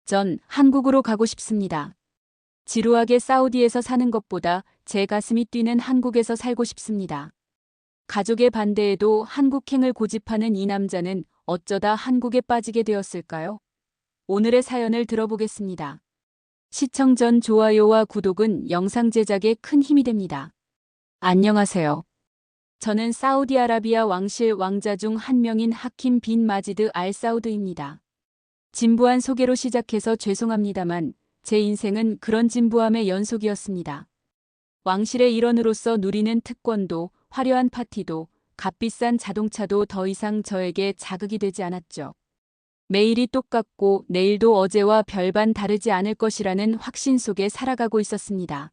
전 한국으로 가고 싶습니다. 지루하게 사우디에서 사는 것보다 제 가슴이 뛰는 한국에서 살고 싶습니다. 가족의 반대에도 한국행을 고집하는 이 남자는 어쩌다 한국에 빠지게 되었을까요? 오늘의 사연을 들어보겠습니다. 시청 전 좋아요와 구독은 영상 제작에 큰 힘이 됩니다. 안녕하세요. 저는 사우디아라비아 왕실 왕자 중 한 명인 하킴 빈 마지드 알 사우드입니다. 진부한 소개로 시작해서 죄송합니다만 제 인생은 그런 진부함의 연속이었습니다. 왕실의 일원으로서 누리는 특권도 화려한 파티도 값비싼 자동차도 더 이상 저에게 자극이 되지 않았죠. 매일이 똑같고 내일도 어제와 별반 다르지 않을 것이라는 확신 속에 살아가고 있었습니다.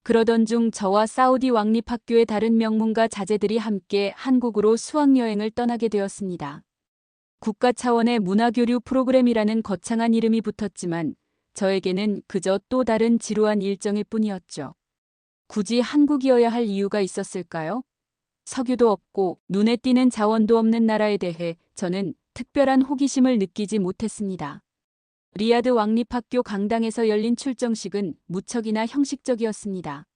그러던 중 저와 사우디 왕립학교의 다른 명문가 자제들이 함께 한국으로 수학여행을 떠나게 되었습니다. 국가 차원의 문화교류 프로그램이라는 거창한 이름이 붙었지만 저에게는 그저 또 다른 지루한 일정일 뿐이었죠. 굳이 한국이어야 할 이유가 있었을까요? 석유도 없고 눈에 띄는 자원도 없는 나라에 대해 저는 특별한 호기심을 느끼지 못했습니다. 리야드 왕립학교 강당에서 열린 출정식은 무척이나 형식적이었습니다.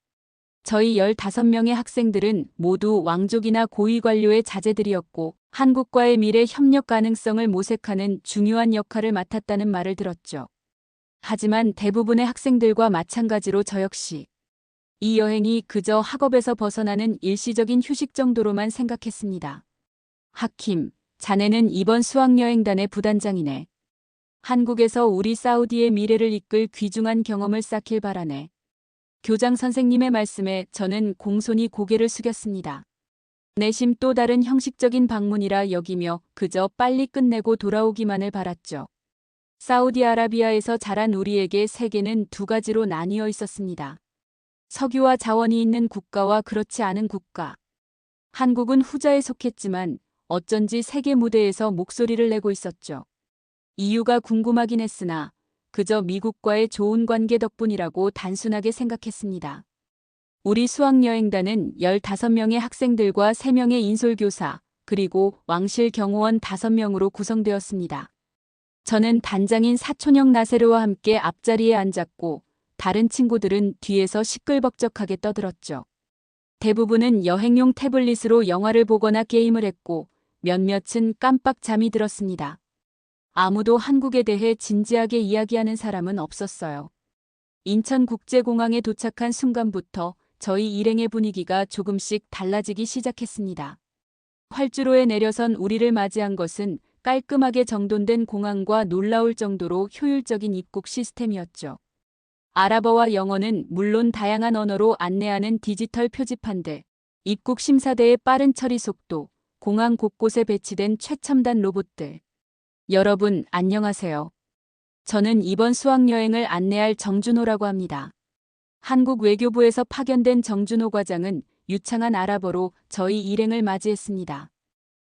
저희 15명의 학생들은 모두 왕족이나 고위 관료의 자제들이었고 한국과의 미래 협력 가능성을 모색하는 중요한 역할을 맡았다는 말을 들었죠. 하지만 대부분의 학생들과 마찬가지로 저 역시 이 여행이 그저 학업에서 벗어나는 일시적인 휴식 정도로만 생각했습니다. 하킴, 자네는 이번 수학여행단의 부단장이네. 한국에서 우리 사우디의 미래를 이끌 귀중한 경험을 쌓길 바라네. 교장 선생님의 말씀에 저는 공손히 고개를 숙였습니다. 내심 또 다른 형식적인 방문이라 여기며 그저 빨리 끝내고 돌아오기만을 바랐죠. 사우디아라비아에서 자란 우리에게 세계는 두 가지로 나뉘어 있었습니다. 석유와 자원이 있는 국가와 그렇지 않은 국가. 한국은 후자에 속했지만 어쩐지 세계 무대에서 목소리를 내고 있었죠. 이유가 궁금하긴 했으나 그저 미국과의 좋은 관계 덕분이라고 단순하게 생각했습니다. 우리 수학여행단은 15명의 학생들과 3명의 인솔교사, 그리고 왕실 경호원 5명으로 구성되었습니다. 저는 단장인 사촌형 나세르와 함께 앞자리에 앉았고 다른 친구들은 뒤에서 시끌벅적하게 떠들었죠. 대부분은 여행용 태블릿으로 영화를 보거나 게임을 했고 몇몇은 깜빡 잠이 들었습니다. 아무도 한국에 대해 진지하게 이야기하는 사람은 없었어요. 인천국제공항에 도착한 순간부터 저희 일행의 분위기가 조금씩 달라지기 시작했습니다. 활주로에 내려선 우리를 맞이한 것은 깔끔하게 정돈된 공항과 놀라울 정도로 효율적인 입국 시스템이었죠. 아랍어와 영어는 물론 다양한 언어로 안내하는 디지털 표지판들, 입국 심사대의 빠른 처리 속도, 공항 곳곳에 배치된 최첨단 로봇들. 여러분, 안녕하세요. 저는 이번 수학여행을 안내할 정준호라고 합니다. 한국 외교부에서 파견된 정준호 과장은 유창한 아랍어로 저희 일행을 맞이했습니다.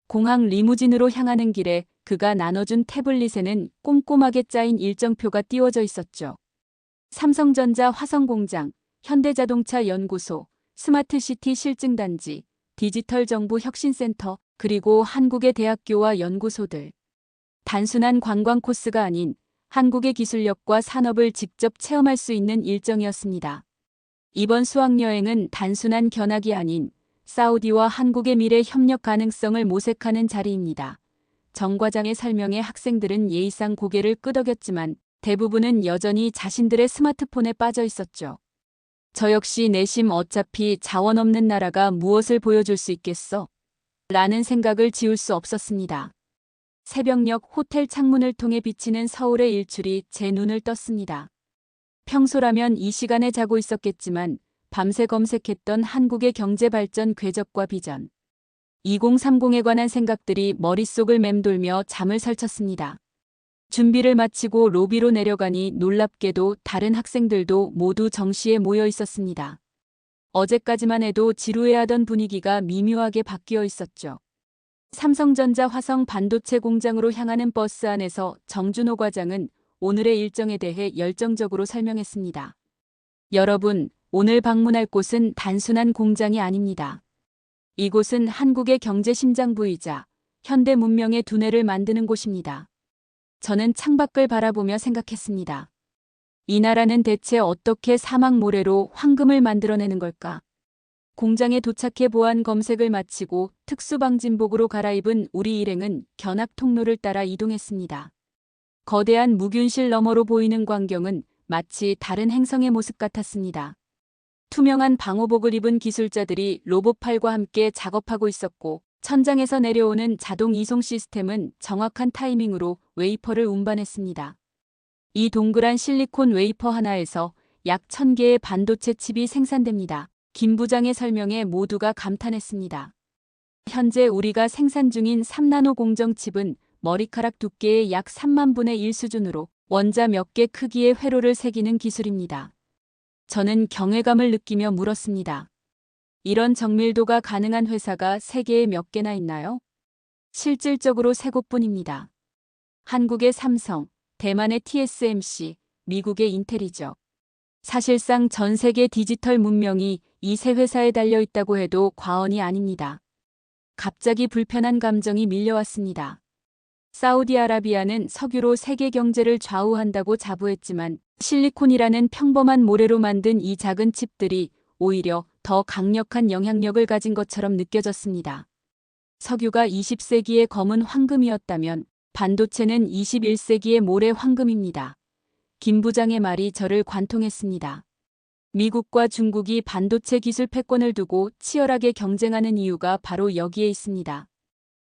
공항 리무진으로 향하는 길에 그가 나눠준 태블릿에는 꼼꼼하게 짜인 일정표가 띄워져 있었죠. 삼성전자 화성공장, 현대자동차 연구소, 스마트시티 실증단지, 디지털정보혁신센터, 그리고 한국의 대학교와 연구소들. 단순한 관광 코스가 아닌 한국의 기술력과 산업을 직접 체험할 수 있는 일정이었습니다. 이번 수학여행은 단순한 견학이 아닌 사우디와 한국의 미래 협력 가능성을 모색하는 자리입니다. 정 과장의 설명에 학생들은 예의상 고개를 끄덕였지만 대부분은 여전히 자신들의 스마트폰에 빠져 있었죠. 저 역시 내심 어차피 자원 없는 나라가 무엇을 보여줄 수 있겠어? 라는 생각을 지울 수 없었습니다. 새벽녘 호텔 창문을 통해 비치는 서울의 일출이 제 눈을 떴습니다. 평소라면 이 시간에 자고 있었겠지만 밤새 검색했던 한국의 경제발전 궤적과 비전 2030에 관한 생각들이 머릿속을 맴돌며 잠을 설쳤습니다. 준비를 마치고 로비로 내려가니 놀랍게도 다른 학생들도 모두 정시에 모여 있었습니다. 어제까지만 해도 지루해하던 분위기가 미묘하게 바뀌어 있었죠. 삼성전자 화성 반도체 공장으로 향하는 버스 안에서 정준호 과장은 오늘의 일정에 대해 열정적으로 설명했습니다. 여러분, 오늘 방문할 곳은 단순한 공장이 아닙니다. 이곳은 한국의 경제 심장부이자 현대 문명의 두뇌를 만드는 곳입니다. 저는 창밖을 바라보며 생각했습니다. 이 나라는 대체 어떻게 사막 모래로 황금을 만들어내는 걸까? 공장에 도착해 보안 검색을 마치고 특수방진복으로 갈아입은 우리 일행은 견학 통로를 따라 이동했습니다. 거대한 무균실 너머로 보이는 광경은 마치 다른 행성의 모습 같았습니다. 투명한 방호복을 입은 기술자들이 로봇팔과 함께 작업하고 있었고, 천장에서 내려오는 자동 이송 시스템은 정확한 타이밍으로 웨이퍼를 운반했습니다. 이 동그란 실리콘 웨이퍼 하나에서 약 1000개의 반도체 칩이 생산됩니다. 김 부장의 설명에 모두가 감탄했습니다. 현재 우리가 생산 중인 3나노 공정 칩은 머리카락 두께의 약 3만 분의 1 수준으로 원자 몇 개 크기의 회로를 새기는 기술입니다. 저는 경외감을 느끼며 물었습니다. 이런 정밀도가 가능한 회사가 세계에 몇 개나 있나요? 실질적으로 3곳뿐입니다. 한국의 삼성, 대만의 TSMC, 미국의 인텔이죠. 사실상 전 세계 디지털 문명이 이 세 회사에 달려 있다고 해도 과언이 아닙니다. 갑자기 불편한 감정이 밀려왔습니다. 사우디아라비아는 석유로 세계 경제를 좌우한다고 자부했지만 실리콘이라는 평범한 모래로 만든 이 작은 칩들이 오히려 더 강력한 영향력을 가진 것처럼 느껴졌습니다. 석유가 20세기의 검은 황금이었다면 반도체는 21세기의 모래 황금입니다. 김 부장의 말이 저를 관통했습니다. 미국과 중국이 반도체 기술 패권을 두고 치열하게 경쟁하는 이유가 바로 여기에 있습니다.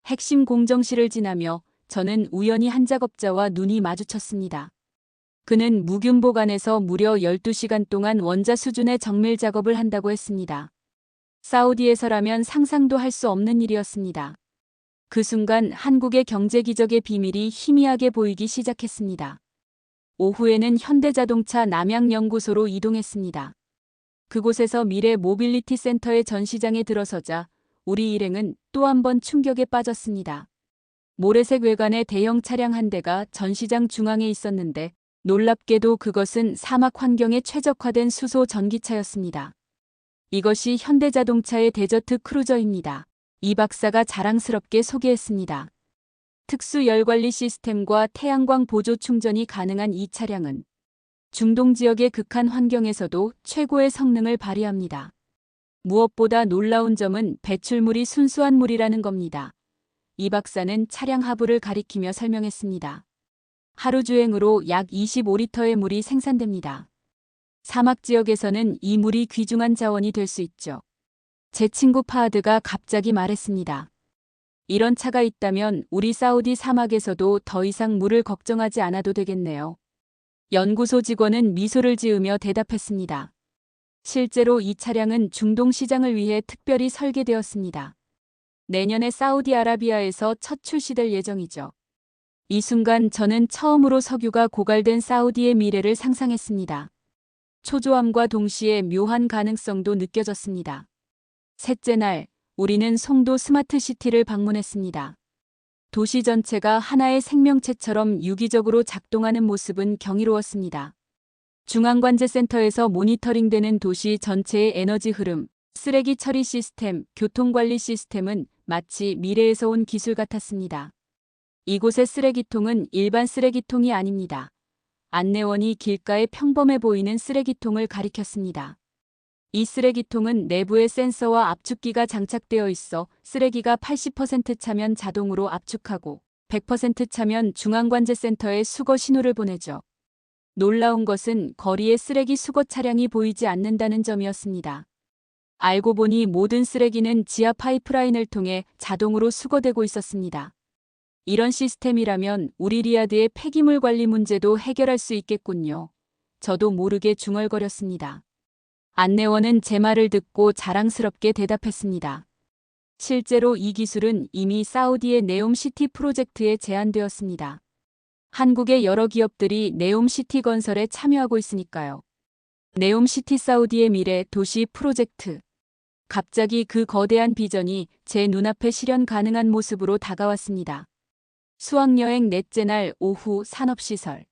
핵심 공정실을 지나며 저는 우연히 한 작업자와 눈이 마주쳤습니다. 그는 무균복 안에서 무려 12시간 동안 원자 수준의 정밀 작업을 한다고 했습니다. 사우디에서라면 상상도 할 수 없는 일이었습니다. 그 순간 한국의 경제 기적의 비밀이 희미하게 보이기 시작했습니다. 오후에는 현대자동차 남양연구소로 이동했습니다. 그곳에서 미래 모빌리티 센터의 전시장에 들어서자 우리 일행은 또 한 번 충격에 빠졌습니다. 모래색 외관의 대형 차량 한 대가 전시장 중앙에 있었는데 놀랍게도 그것은 사막 환경에 최적화된 수소 전기차였습니다. 이것이 현대자동차의 데저트 크루저입니다. 이 박사가 자랑스럽게 소개했습니다. 특수 열관리 시스템과 태양광 보조 충전이 가능한 이 차량은 중동 지역의 극한 환경에서도 최고의 성능을 발휘합니다. 무엇보다 놀라운 점은 배출물이 순수한 물이라는 겁니다. 이 박사는 차량 하부를 가리키며 설명했습니다. 하루 주행으로 약 25리터의 물이 생산됩니다. 사막 지역에서는 이 물이 귀중한 자원이 될 수 있죠. 제 친구 파하드가 갑자기 말했습니다. 이런 차가 있다면 우리 사우디 사막에서도 더 이상 물을 걱정하지 않아도 되겠네요. 연구소 직원은 미소를 지으며 대답했습니다. 실제로 이 차량은 중동 시장을 위해 특별히 설계되었습니다. 내년에 사우디아라비아에서 첫 출시될 예정이죠. 이 순간 저는 처음으로 석유가 고갈된 사우디의 미래를 상상했습니다. 초조함과 동시에 묘한 가능성도 느껴졌습니다. 셋째 날, 우리는 송도 스마트시티를 방문했습니다. 도시 전체가 하나의 생명체처럼 유기적으로 작동하는 모습은 경이로웠습니다. 중앙관제센터에서 모니터링되는 도시 전체의 에너지 흐름, 쓰레기 처리 시스템, 교통관리 시스템은 마치 미래에서 온 기술 같았습니다. 이곳의 쓰레기통은 일반 쓰레기통이 아닙니다. 안내원이 길가에 평범해 보이는 쓰레기통을 가리켰습니다. 이 쓰레기통은 내부에 센서와 압축기가 장착되어 있어 쓰레기가 80% 차면 자동으로 압축하고 100% 차면 중앙관제센터에 수거 신호를 보내죠. 놀라운 것은 거리에 쓰레기 수거 차량이 보이지 않는다는 점이었습니다. 알고 보니 모든 쓰레기는 지하 파이프라인을 통해 자동으로 수거되고 있었습니다. 이런 시스템이라면 우리 리야드의 폐기물 관리 문제도 해결할 수 있겠군요. 저도 모르게 중얼거렸습니다. 안내원은 제 말을 듣고 자랑스럽게 대답했습니다. 실제로 이 기술은 이미 사우디의 네옴시티 프로젝트에 제안되었습니다. 한국의 여러 기업들이 네옴시티 건설에 참여하고 있으니까요. 네옴시티 사우디의 미래 도시 프로젝트. 갑자기 그 거대한 비전이 제 눈앞에 실현 가능한 모습으로 다가왔습니다. 수학여행 넷째 날 오후 산업시설.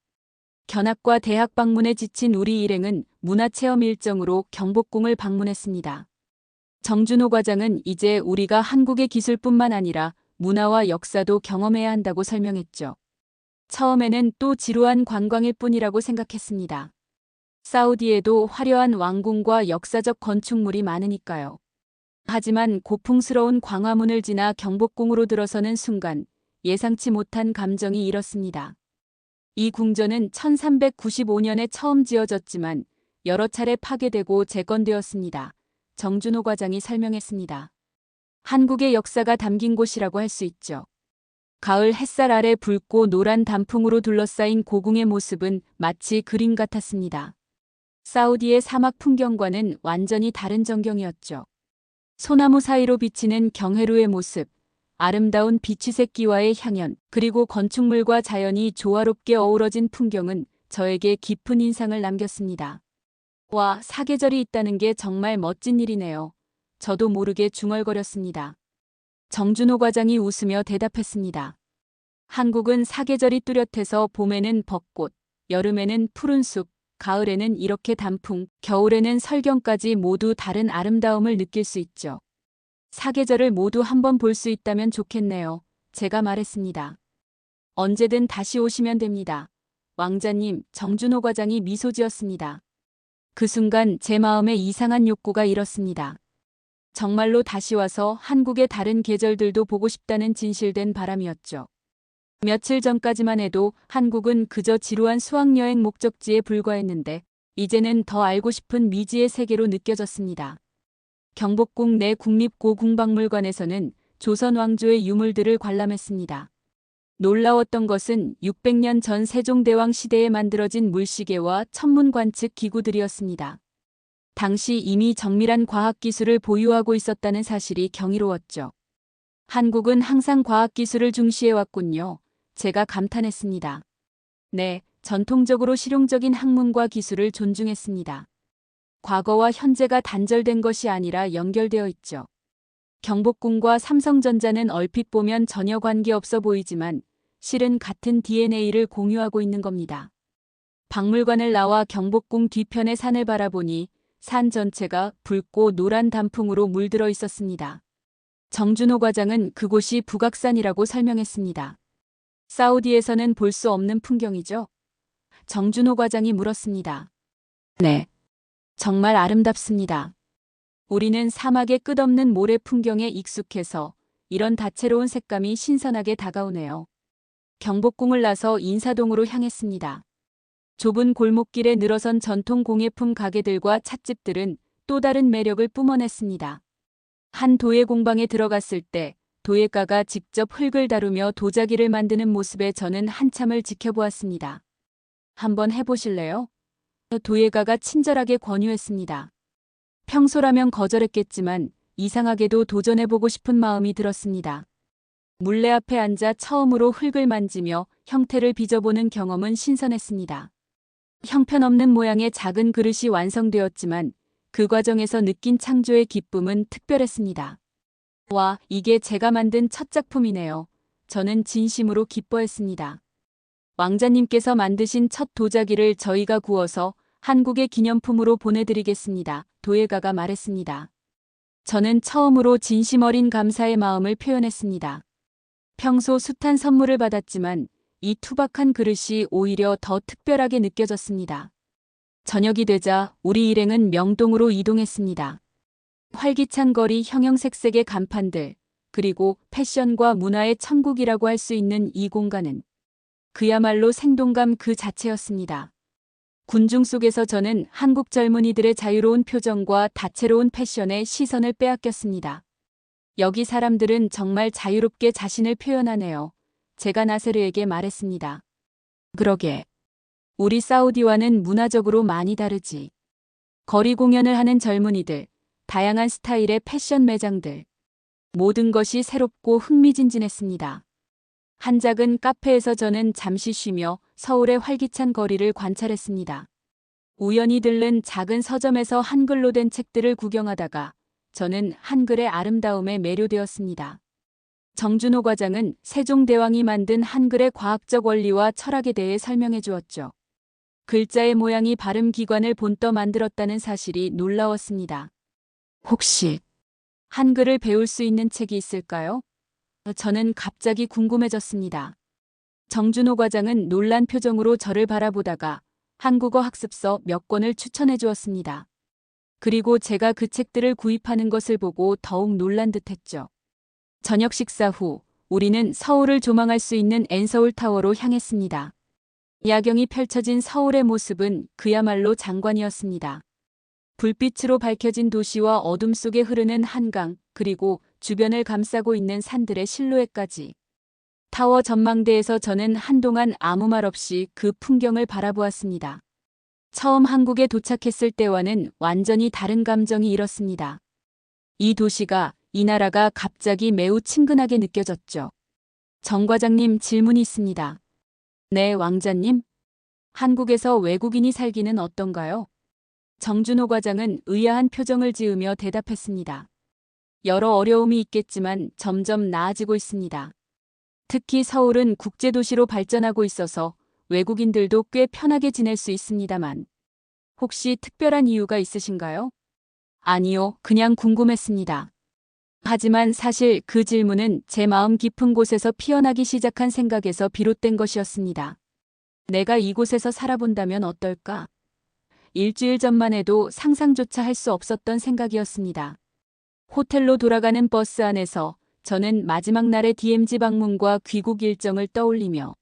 견학과 대학 방문에 지친 우리 일행은 문화체험 일정으로 경복궁을 방문했습니다. 정준호 과장은 이제 우리가 한국의 기술뿐만 아니라 문화와 역사도 경험해야 한다고 설명했죠. 처음에는 또 지루한 관광일 뿐이라고 생각했습니다. 사우디에도 화려한 왕궁과 역사적 건축물이 많으니까요. 하지만 고풍스러운 광화문을 지나 경복궁으로 들어서는 순간 예상치 못한 감정이 일었습니다. 이 궁전은 1395년에 처음 지어졌지만 여러 차례 파괴되고 재건되었습니다. 정준호 과장이 설명했습니다. 한국의 역사가 담긴 곳이라고 할 수 있죠. 가을 햇살 아래 붉고 노란 단풍으로 둘러싸인 고궁의 모습은 마치 그림 같았습니다. 사우디의 사막 풍경과는 완전히 다른 전경이었죠. 소나무 사이로 비치는 경회루의 모습, 아름다운 비취색 기와의 향연, 그리고 건축물과 자연이 조화롭게 어우러진 풍경은 저에게 깊은 인상을 남겼습니다. 와, 사계절이 있다는 게 정말 멋진 일이네요. 저도 모르게 중얼거렸습니다. 정준호 과장이 웃으며 대답했습니다. 한국은 사계절이 뚜렷해서 봄에는 벚꽃, 여름에는 푸른 숲, 가을에는 이렇게 단풍, 겨울에는 설경까지 모두 다른 아름다움을 느낄 수 있죠. 사계절을 모두 한번 볼 수 있다면 좋겠네요. 제가 말했습니다. 언제든 다시 오시면 됩니다. 왕자님, 정준호 과장이 미소 지었습니다. 그 순간 제 마음에 이상한 욕구가 일었습니다. 정말로 다시 와서 한국의 다른 계절들도 보고 싶다는 진실된 바람이었죠. 며칠 전까지만 해도 한국은 그저 지루한 수학여행 목적지에 불과했는데 이제는 더 알고 싶은 미지의 세계로 느껴졌습니다. 경복궁 내 국립고궁박물관에서는 조선 왕조의 유물들을 관람했습니다. 놀라웠던 것은 600년 전 세종대왕 시대에 만들어진 물시계와 천문 관측 기구들이었습니다. 당시 이미 정밀한 과학기술을 보유하고 있었다는 사실이 경이로웠죠. 한국은 항상 과학기술을 중시해왔군요. 제가 감탄했습니다. 네, 전통적으로 실용적인 학문과 기술을 존중했습니다. 과거와 현재가 단절된 것이 아니라 연결되어 있죠. 경복궁과 삼성전자는 얼핏 보면 전혀 관계없어 보이지만 실은 같은 DNA를 공유하고 있는 겁니다. 박물관을 나와 경복궁 뒤편의 산을 바라보니 산 전체가 붉고 노란 단풍으로 물들어 있었습니다. 정준호 과장은 그곳이 북악산이라고 설명했습니다. 사우디에서는 볼 수 없는 풍경이죠? 정준호 과장이 물었습니다. 네. 정말 아름답습니다. 우리는 사막의 끝없는 모래 풍경에 익숙해서 이런 다채로운 색감이 신선하게 다가오네요. 경복궁을 나서 인사동으로 향했습니다. 좁은 골목길에 늘어선 전통 공예품 가게들과 찻집들은 또 다른 매력을 뿜어냈습니다. 한 도예 공방에 들어갔을 때 도예가가 직접 흙을 다루며 도자기를 만드는 모습에 저는 한참을 지켜보았습니다. 한번 해보실래요? 도예가가 친절하게 권유했습니다. 평소라면 거절했겠지만 이상하게도 도전해보고 싶은 마음이 들었습니다. 물레 앞에 앉아 처음으로 흙을 만지며 형태를 빚어보는 경험은 신선했습니다. 형편없는 모양의 작은 그릇이 완성되었지만 그 과정에서 느낀 창조의 기쁨은 특별했습니다. 와, 이게 제가 만든 첫 작품이네요. 저는 진심으로 기뻐했습니다. 왕자님께서 만드신 첫 도자기를 저희가 구워서 한국의 기념품으로 보내드리겠습니다. 도예가가 말했습니다. 저는 처음으로 진심 어린 감사의 마음을 표현했습니다. 평소 숱한 선물을 받았지만 이 투박한 그릇이 오히려 더 특별하게 느껴졌습니다. 저녁이 되자 우리 일행은 명동으로 이동했습니다. 활기찬 거리 형형색색의 간판들, 그리고 패션과 문화의 천국이라고 할 수 있는 이 공간은 그야말로 생동감 그 자체였습니다. 군중 속에서 저는 한국 젊은이들의 자유로운 표정과 다채로운 패션에 시선을 빼앗겼습니다. 여기 사람들은 정말 자유롭게 자신을 표현하네요. 제가 나세르에게 말했습니다. 그러게. 우리 사우디와는 문화적으로 많이 다르지. 거리 공연을 하는 젊은이들, 다양한 스타일의 패션 매장들. 모든 것이 새롭고 흥미진진했습니다. 한 작은 카페에서 저는 잠시 쉬며 서울의 활기찬 거리를 관찰했습니다. 우연히 들른 작은 서점에서 한글로 된 책들을 구경하다가 저는 한글의 아름다움에 매료되었습니다. 정준호 과장은 세종대왕이 만든 한글의 과학적 원리와 철학에 대해 설명해 주었죠. 글자의 모양이 발음 기관을 본떠 만들었다는 사실이 놀라웠습니다. 혹시 한글을 배울 수 있는 책이 있을까요? 저는 갑자기 궁금해졌습니다. 정준호 과장은 놀란 표정으로 저를 바라보다가 한국어 학습서 몇 권을 추천해 주었습니다. 그리고 제가 그 책들을 구입하는 것을 보고 더욱 놀란 듯했죠. 저녁 식사 후 우리는 서울을 조망할 수 있는 N서울타워로 향했습니다. 야경이 펼쳐진 서울의 모습은 그야말로 장관이었습니다. 불빛으로 밝혀진 도시와 어둠 속에 흐르는 한강, 그리고 주변을 감싸고 있는 산들의 실루엣까지. 타워 전망대에서 저는 한동안 아무 말 없이 그 풍경을 바라보았습니다. 처음 한국에 도착했을 때와는 완전히 다른 감정이 일었습니다. 이 도시가, 이 나라가 갑자기 매우 친근하게 느껴졌죠. 정 과장님, 질문이 있습니다. 네, 왕자님. 한국에서 외국인이 살기는 어떤가요? 정준호 과장은 의아한 표정을 지으며 대답했습니다. 여러 어려움이 있겠지만 점점 나아지고 있습니다. 특히 서울은 국제도시로 발전하고 있어서 외국인들도 꽤 편하게 지낼 수 있습니다만. 혹시 특별한 이유가 있으신가요? 아니요, 그냥 궁금했습니다. 하지만 사실 그 질문은 제 마음 깊은 곳에서 피어나기 시작한 생각에서 비롯된 것이었습니다. 내가 이곳에서 살아본다면 어떨까? 일주일 전만 해도 상상조차 할 수 없었던 생각이었습니다. 호텔로 돌아가는 버스 안에서 저는 마지막 날의 DMZ 방문과 귀국 일정을 떠올리며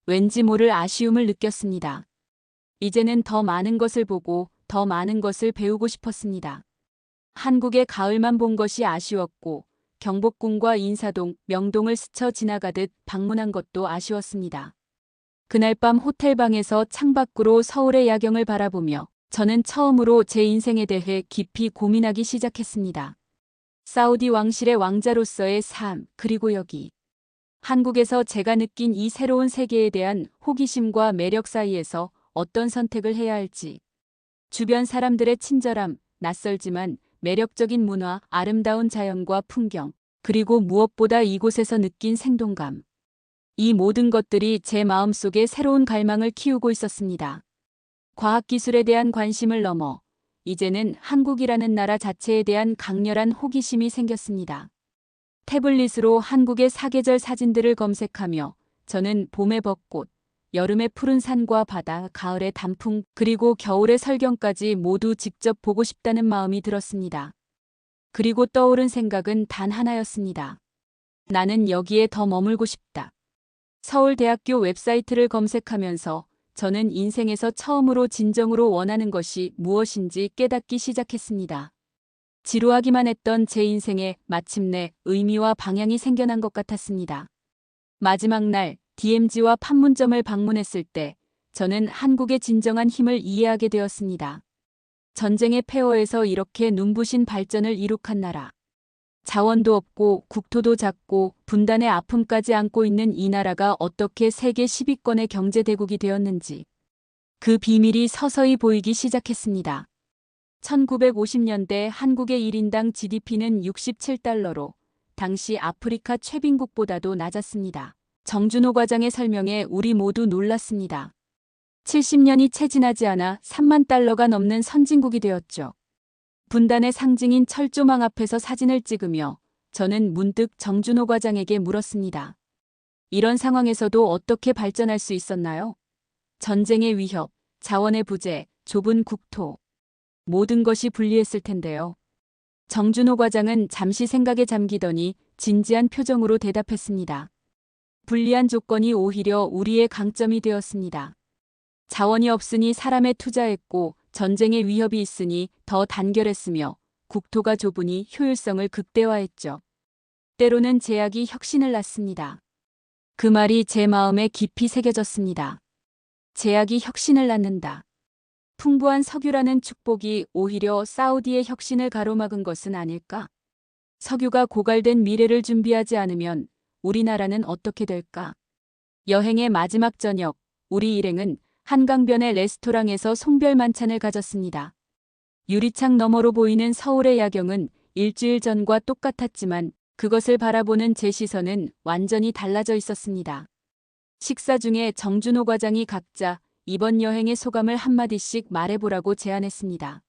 왠지 모를 아쉬움을 느꼈습니다. 이제는 더 많은 것을 보고 더 많은 것을 배우고 싶었습니다. 한국의 가을만 본 것이 아쉬웠고 경복궁과 인사동, 명동을 스쳐 지나가듯 방문한 것도 아쉬웠습니다. 그날 밤 호텔방에서 창밖으로 서울의 야경을 바라보며 저는 처음으로 제 인생에 대해 깊이 고민하기 시작했습니다. 사우디 왕실의 왕자로서의 삶, 그리고 여기. 한국에서 제가 느낀 이 새로운 세계에 대한 호기심과 매력 사이에서 어떤 선택을 해야 할지. 주변 사람들의 친절함, 낯설지만 매력적인 문화, 아름다운 자연과 풍경, 그리고 무엇보다 이곳에서 느낀 생동감. 이 모든 것들이 제 마음속에 새로운 갈망을 키우고 있었습니다. 과학기술에 대한 관심을 넘어 이제는 한국이라는 나라 자체에 대한 강렬한 호기심이 생겼습니다. 태블릿으로 한국의 사계절 사진들을 검색하며 저는 봄의 벚꽃, 여름의 푸른 산과 바다, 가을의 단풍, 그리고 겨울의 설경까지 모두 직접 보고 싶다는 마음이 들었습니다. 그리고 떠오른 생각은 단 하나였습니다. 나는 여기에 더 머물고 싶다. 서울대학교 웹사이트를 검색하면서 저는 인생에서 처음으로 진정으로 원하는 것이 무엇인지 깨닫기 시작했습니다. 지루하기만 했던 제 인생에 마침내 의미와 방향이 생겨난 것 같았습니다. 마지막 날 DMZ와 판문점을 방문했을 때 저는 한국의 진정한 힘을 이해하게 되었습니다. 전쟁의 폐허에서 이렇게 눈부신 발전을 이룩한 나라. 자원도 없고 국토도 작고 분단의 아픔까지 안고 있는 이 나라가 어떻게 세계 10위권의 경제대국이 되었는지. 그 비밀이 서서히 보이기 시작했습니다. 1950년대 한국의 1인당 GDP는 67달러로 당시 아프리카 최빈국보다도 낮았습니다. 정준호 과장의 설명에 우리 모두 놀랐습니다. 70년이 채 지나지 않아 3만 달러가 넘는 선진국이 되었죠. 분단의 상징인 철조망 앞에서 사진을 찍으며 저는 문득 정준호 과장에게 물었습니다. 이런 상황에서도 어떻게 발전할 수 있었나요? 전쟁의 위협, 자원의 부재, 좁은 국토. 모든 것이 불리했을 텐데요. 정준호 과장은 잠시 생각에 잠기더니 진지한 표정으로 대답했습니다. 불리한 조건이 오히려 우리의 강점이 되었습니다. 자원이 없으니 사람에 투자했고 전쟁의 위협이 있으니 더 단결했으며 국토가 좁으니 효율성을 극대화했죠. 때로는 제약이 혁신을 낳습니다. 그 말이 제 마음에 깊이 새겨졌습니다. 제약이 혁신을 낳는다. 풍부한 석유라는 축복이 오히려 사우디의 혁신을 가로막은 것은 아닐까? 석유가 고갈된 미래를 준비하지 않으면 우리나라는 어떻게 될까? 여행의 마지막 저녁, 우리 일행은 한강변의 레스토랑에서 송별 만찬을 가졌습니다. 유리창 너머로 보이는 서울의 야경은 일주일 전과 똑같았지만 그것을 바라보는 제 시선은 완전히 달라져 있었습니다. 식사 중에 정준호 과장이 각자 이번 여행의 소감을 한마디씩 말해보라고 제안했습니다.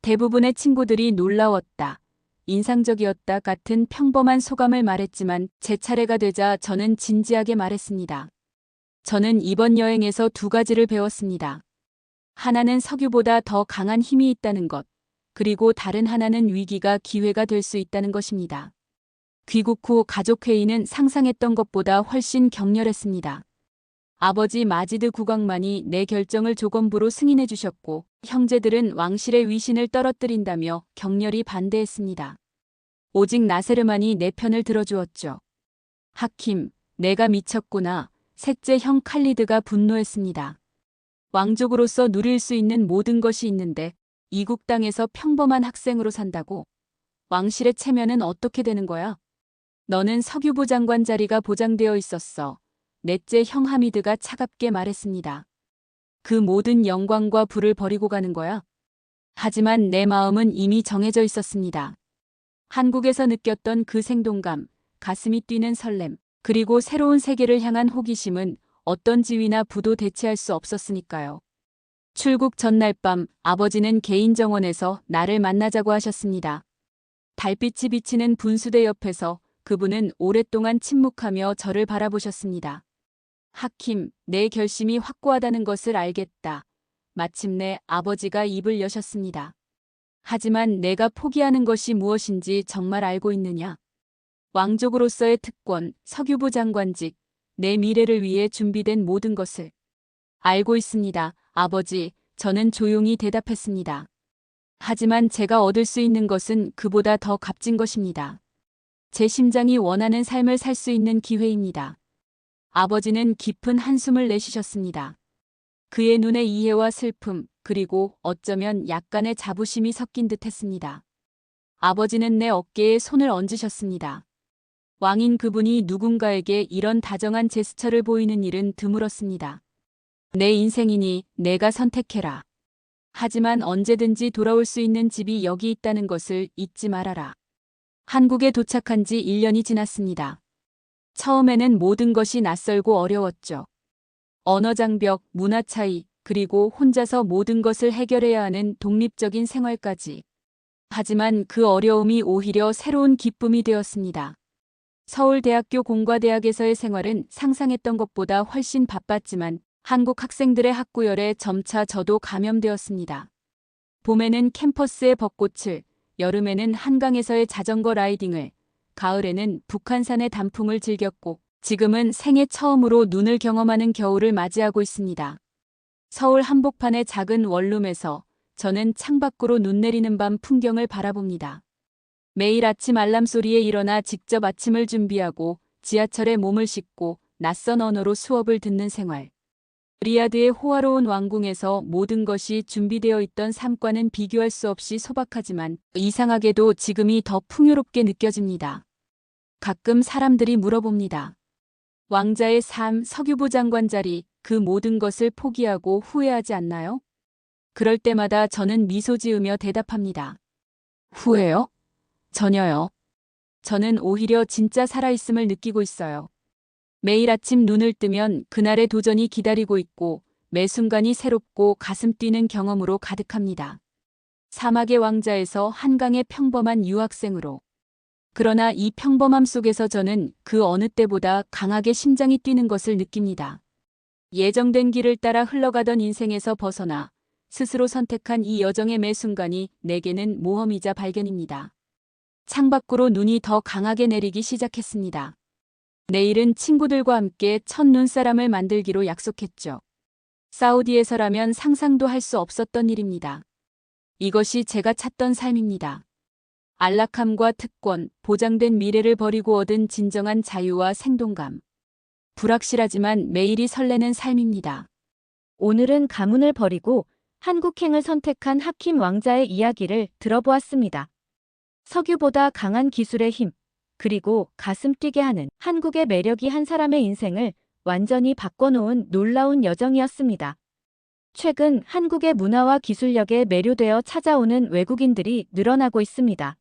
대부분의 친구들이 놀라웠다, 인상적이었다 같은 평범한 소감을 말했지만 제 차례가 되자 저는 진지하게 말했습니다. 저는 이번 여행에서 두 가지를 배웠습니다. 하나는 석유보다 더 강한 힘이 있다는 것, 그리고 다른 하나는 위기가 기회가 될 수 있다는 것입니다. 귀국 후 가족회의는 상상했던 것보다 훨씬 격렬했습니다. 아버지 마지드 국왕만이 내 결정을 조건부로 승인해 주셨고, 형제들은 왕실의 위신을 떨어뜨린다며 격렬히 반대했습니다. 오직 나세르만이 내 편을 들어주었죠. 하킴, 내가 미쳤구나. 셋째 형 칼리드가 분노했습니다. 왕족으로서 누릴 수 있는 모든 것이 있는데 이국 땅에서 평범한 학생으로 산다고? 왕실의 체면은 어떻게 되는 거야? 너는 석유부 장관 자리가 보장되어 있었어. 넷째 형 하미드가 차갑게 말했습니다. 그 모든 영광과 부를 버리고 가는 거야? 하지만 내 마음은 이미 정해져 있었습니다. 한국에서 느꼈던 그 생동감, 가슴이 뛰는 설렘, 그리고 새로운 세계를 향한 호기심은 어떤 지위나 부도 대체할 수 없었으니까요. 출국 전날 밤 아버지는 개인 정원에서 나를 만나자고 하셨습니다. 달빛이 비치는 분수대 옆에서 그분은 오랫동안 침묵하며 저를 바라보셨습니다. 하킴, 내 결심이 확고하다는 것을 알겠다. 마침내 아버지가 입을 여셨습니다. 하지만 내가 포기하는 것이 무엇인지 정말 알고 있느냐? 왕족으로서의 특권, 석유부 장관직, 내 미래를 위해 준비된 모든 것을. 알고 있습니다, 아버지. 저는 조용히 대답했습니다. 하지만 제가 얻을 수 있는 것은 그보다 더 값진 것입니다. 제 심장이 원하는 삶을 살 수 있는 기회입니다. 아버지는 깊은 한숨을 내쉬셨습니다. 그의 눈에 이해와 슬픔, 그리고 어쩌면 약간의 자부심이 섞인 듯 했습니다. 아버지는 내 어깨에 손을 얹으셨습니다. 왕인 그분이 누군가에게 이런 다정한 제스처를 보이는 일은 드물었습니다. 내 인생이니 내가 선택해라. 하지만 언제든지 돌아올 수 있는 집이 여기 있다는 것을 잊지 말아라. 한국에 도착한 지 1년이 지났습니다. 처음에는 모든 것이 낯설고 어려웠죠. 언어 장벽, 문화 차이, 그리고 혼자서 모든 것을 해결해야 하는 독립적인 생활까지. 하지만 그 어려움이 오히려 새로운 기쁨이 되었습니다. 서울대학교 공과대학에서의 생활은 상상했던 것보다 훨씬 바빴지만 한국 학생들의 학구열에 점차 저도 감염되었습니다. 봄에는 캠퍼스의 벚꽃을, 여름에는 한강에서의 자전거 라이딩을, 가을에는 북한산의 단풍을 즐겼고 지금은 생애 처음으로 눈을 경험하는 겨울을 맞이하고 있습니다. 서울 한복판의 작은 원룸에서 저는 창밖으로 눈 내리는 밤 풍경을 바라봅니다. 매일 아침 알람 소리에 일어나 직접 아침을 준비하고 지하철에 몸을 싣고 낯선 언어로 수업을 듣는 생활. 리야드의 호화로운 왕궁에서 모든 것이 준비되어 있던 삶과는 비교할 수 없이 소박하지만 이상하게도 지금이 더 풍요롭게 느껴집니다. 가끔 사람들이 물어봅니다. 왕자의 삶, 석유부 장관 자리, 그 모든 것을 포기하고 후회하지 않나요? 그럴 때마다 저는 미소 지으며 대답합니다. 후회요? 전혀요. 저는 오히려 진짜 살아있음을 느끼고 있어요. 매일 아침 눈을 뜨면 그날의 도전이 기다리고 있고 매 순간이 새롭고 가슴 뛰는 경험으로 가득합니다. 사막의 왕자에서 한강의 평범한 유학생으로. 그러나 이 평범함 속에서 저는 그 어느 때보다 강하게 심장이 뛰는 것을 느낍니다. 예정된 길을 따라 흘러가던 인생에서 벗어나 스스로 선택한 이 여정의 매 순간이 내게는 모험이자 발견입니다. 창밖으로 눈이 더 강하게 내리기 시작했습니다. 내일은 친구들과 함께 첫 눈사람을 만들기로 약속했죠. 사우디에서라면 상상도 할 수 없었던 일입니다. 이것이 제가 찾던 삶입니다. 안락함과 특권, 보장된 미래를 버리고 얻은 진정한 자유와 생동감. 불확실하지만 매일이 설레는 삶입니다. 오늘은 가문을 버리고 한국행을 선택한 하킴 왕자의 이야기를 들어보았습니다. 석유보다 강한 기술의 힘, 그리고 가슴 뛰게 하는 한국의 매력이 한 사람의 인생을 완전히 바꿔놓은 놀라운 여정이었습니다. 최근 한국의 문화와 기술력에 매료되어 찾아오는 외국인들이 늘어나고 있습니다.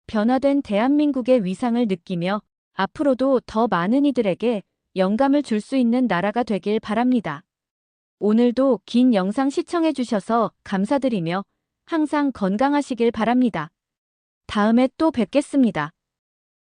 변화된 대한민국의 위상을 느끼며 앞으로도 더 많은 이들에게 영감을 줄 수 있는 나라가 되길 바랍니다. 오늘도 긴 영상 시청해 주셔서 감사드리며 항상 건강하시길 바랍니다. 다음에 또 뵙겠습니다.